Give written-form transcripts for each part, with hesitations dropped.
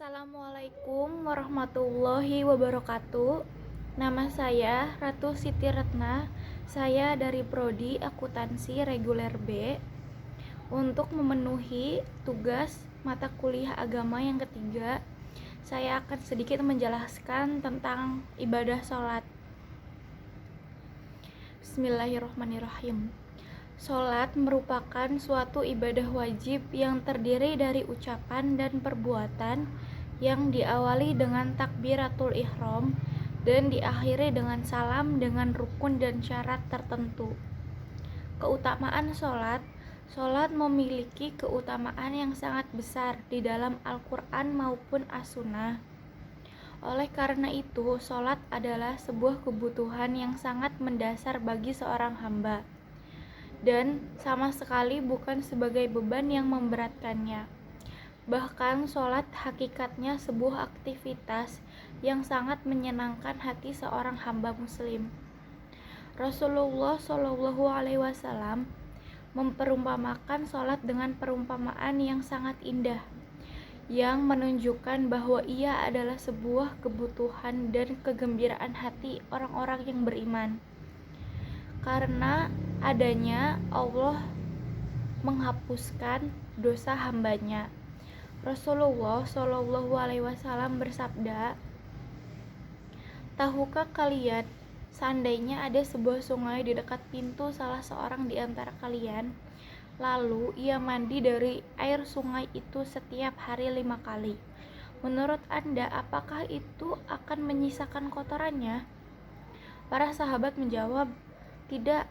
Assalamualaikum warahmatullahi wabarakatuh. Nama saya Ratu Siti Retna. Saya dari Prodi Akuntansi Reguler B. Untuk memenuhi tugas mata kuliah agama yang ketiga, saya akan sedikit menjelaskan tentang ibadah sholat. Bismillahirrahmanirrahim. Sholat merupakan suatu ibadah wajib yang terdiri dari ucapan dan perbuatan yang diawali dengan takbiratul ihram dan diakhiri dengan salam dengan rukun dan syarat tertentu. Keutamaan sholat memiliki keutamaan yang sangat besar di dalam Al-Quran maupun As-Sunnah. Oleh karena itu, sholat adalah sebuah kebutuhan yang sangat mendasar bagi seorang hamba, dan sama sekali bukan sebagai beban yang memberatkannya. Bahkan sholat hakikatnya sebuah aktivitas yang sangat menyenangkan hati seorang hamba muslim. Rasulullah Shallallahu Alaihi Wasallam memperumpamakan sholat dengan perumpamaan yang sangat indah, yang menunjukkan bahwa ia adalah sebuah kebutuhan dan kegembiraan hati orang-orang yang beriman. Karena adanya Allah menghapuskan dosa hambanya. Rasulullah Shallallahu Alaihi Wasallam bersabda, "Tahukah kalian, seandainya ada sebuah sungai di dekat pintu salah seorang di antara kalian, lalu ia mandi dari air sungai itu setiap hari 5 kali. Menurut Anda, apakah itu akan menyisakan kotorannya?" Para sahabat menjawab, tidak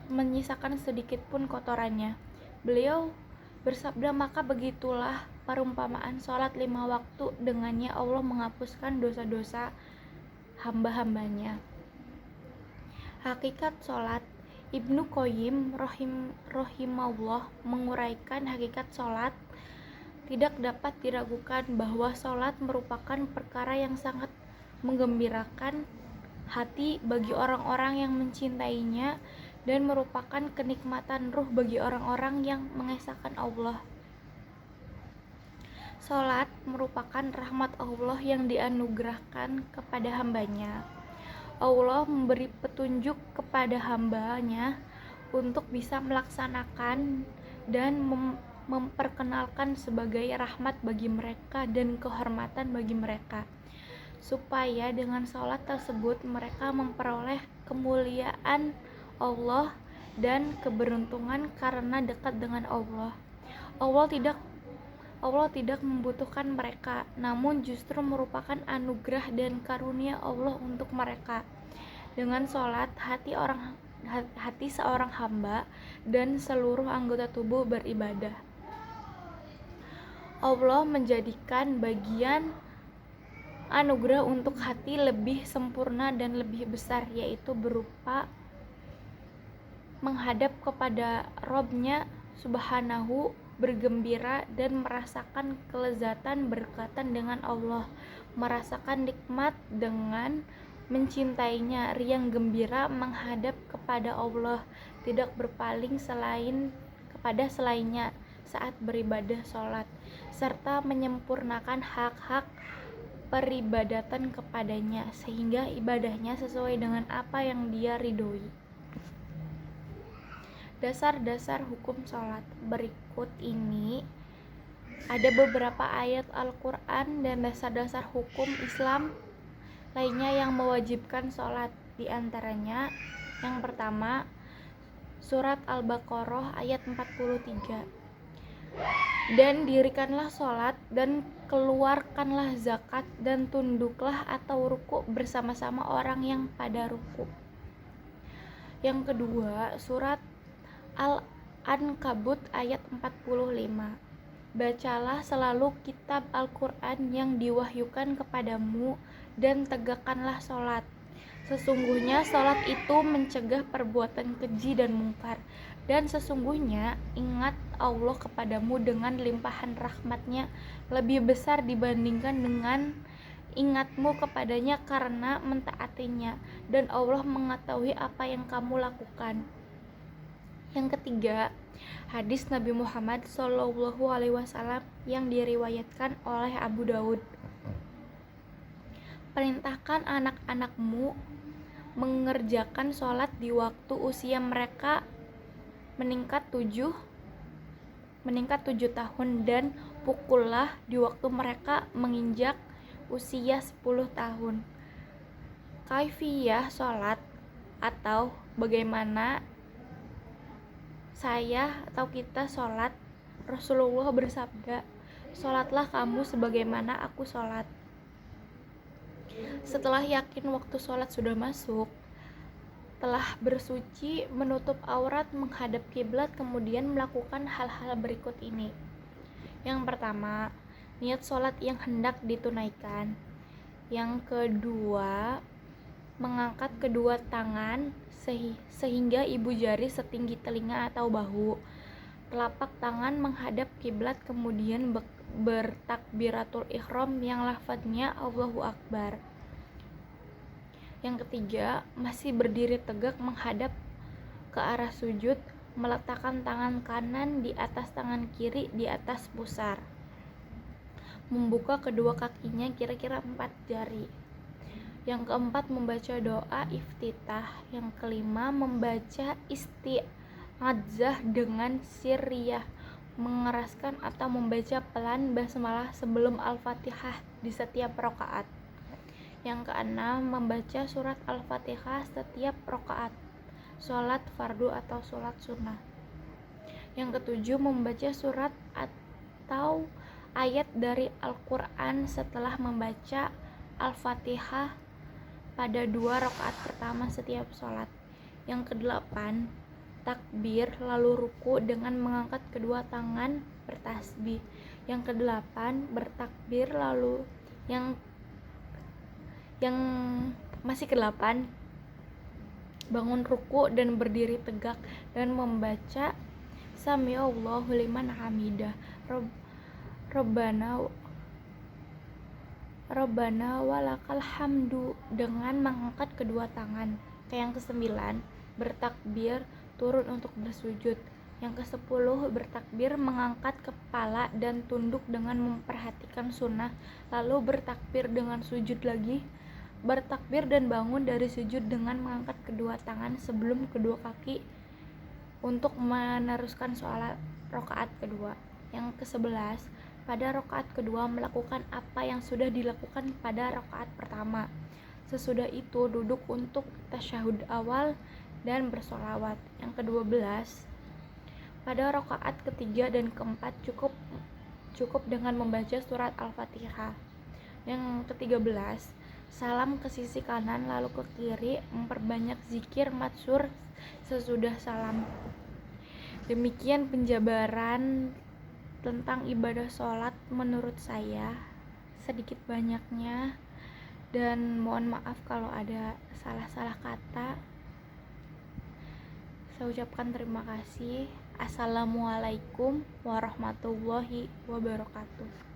menyisakan sedikit pun kotorannya. Beliau bersabda, "Maka begitulah perumpamaan sholat 5 waktu, dengannya Allah menghapuskan dosa-dosa hamba-hambanya." Hakikat sholat. Ibnu Qayyim rahimahullah menguraikan hakikat sholat. Tidak dapat diragukan bahwa sholat merupakan perkara yang sangat menggembirakan hati bagi orang-orang yang mencintainya dan merupakan kenikmatan ruh bagi orang-orang yang mengesahkan Allah. Salat merupakan rahmat Allah yang dianugerahkan kepada hambanya. Allah memberi petunjuk kepada hambanya untuk bisa melaksanakan dan memperkenalkan sebagai rahmat bagi mereka dan kehormatan bagi mereka, supaya dengan sholat tersebut mereka memperoleh kemuliaan Allah dan keberuntungan karena dekat dengan Allah. Allah tidak membutuhkan mereka, namun justru merupakan anugerah dan karunia Allah untuk mereka. Dengan sholat, hati seorang hamba dan seluruh anggota tubuh beribadah. Allah menjadikan bagian anugerah untuk hati lebih sempurna dan lebih besar, yaitu berupa menghadap kepada Robnya Subhanahu, bergembira dan merasakan kelezatan berkaitan dengan Allah, merasakan nikmat dengan mencintainya, riang gembira menghadap kepada Allah, tidak berpaling kepada selainnya saat beribadah sholat, serta menyempurnakan hak-hak peribadatan kepadanya sehingga ibadahnya sesuai dengan apa yang dia ridhoi. Dasar-dasar hukum sholat. Berikut ini ada beberapa ayat Al-Quran dan dasar-dasar hukum Islam lainnya yang mewajibkan sholat. Di antaranya, yang pertama, surat Al-Baqarah ayat 43. Dan dirikanlah sholat dan keluarkanlah zakat dan tunduklah atau ruku bersama-sama orang yang pada ruku. Yang kedua, surat Al-Ankabut ayat 45. Bacalah selalu kitab Al-Quran yang diwahyukan kepadamu dan tegakkanlah sholat. Sesungguhnya sholat itu mencegah perbuatan keji dan mungkar, dan sesungguhnya ingat Allah kepadamu dengan limpahan rahmatnya lebih besar dibandingkan dengan ingatmu kepadanya karena mentaatinya, dan Allah mengetahui apa yang kamu lakukan. Yang ketiga, hadis Nabi Muhammad SAW yang diriwayatkan oleh Abu Daud. Perintahkan anak-anakmu mengerjakan sholat di waktu usia mereka meningkat 7 tahun, dan pukullah di waktu mereka menginjak usia 10 tahun. Kaifiyah sholat, atau bagaimana kita sholat. Rasulullah bersabda, "Sholatlah kamu sebagaimana aku sholat." Setelah yakin waktu sholat sudah masuk, telah bersuci, menutup aurat, menghadap kiblat, kemudian melakukan hal-hal berikut ini. Yang pertama, niat sholat yang hendak ditunaikan. Yang kedua, mengangkat kedua tangan sehingga ibu jari setinggi telinga atau bahu. Telapak tangan menghadap kiblat, kemudian bertakbiratul ihram yang lafadznya Allahu Akbar. Yang ketiga, masih berdiri tegak menghadap ke arah sujud, meletakkan tangan kanan di atas tangan kiri di atas pusar, membuka kedua kakinya kira-kira 4 jari. Yang keempat, membaca doa iftitah. Yang kelima, membaca isti'adzah dengan sirriyah, mengeraskan atau membaca pelan basmalah sebelum Al-Fatihah di setiap rakaat. Yang keenam, membaca surat Al-Fatihah setiap rakaat sholat fardu atau sholat sunnah. Yang ketujuh, membaca surat atau ayat dari Al-Quran setelah membaca Al-Fatihah pada 2 rakaat pertama setiap sholat. Yang kedelapan, takbir lalu ruku dengan mengangkat kedua tangan bertasbih. Yang kedelapan, bertakbir lalu yang masih ke-8, bangun ruku dan berdiri tegak dan membaca Sami'allahu liman hamidah, Rabbana walakal hamdu, dengan mengangkat kedua tangan. Yang ke-9, bertakbir turun untuk bersujud. Yang ke-10, bertakbir mengangkat kepala dan tunduk dengan memperhatikan sunnah, lalu bertakbir dengan sujud lagi. Bertakbir dan bangun dari sujud dengan mengangkat kedua tangan sebelum kedua kaki untuk meneruskan sholat rakaat kedua. Yang ke-11, pada rakaat kedua melakukan apa yang sudah dilakukan pada rakaat pertama. Sesudah itu duduk untuk tasyahud awal dan bersolawat. Yang ke-12, pada rakaat ketiga dan keempat cukup dengan membaca surat Al-Fatihah. Yang ke-13, salam ke sisi kanan lalu ke kiri, memperbanyak zikir matsur sesudah salam. Demikian penjabaran tentang ibadah sholat menurut saya, sedikit banyaknya, dan mohon maaf kalau ada salah-salah kata. Saya ucapkan terima kasih. Assalamualaikum warahmatullahi wabarakatuh.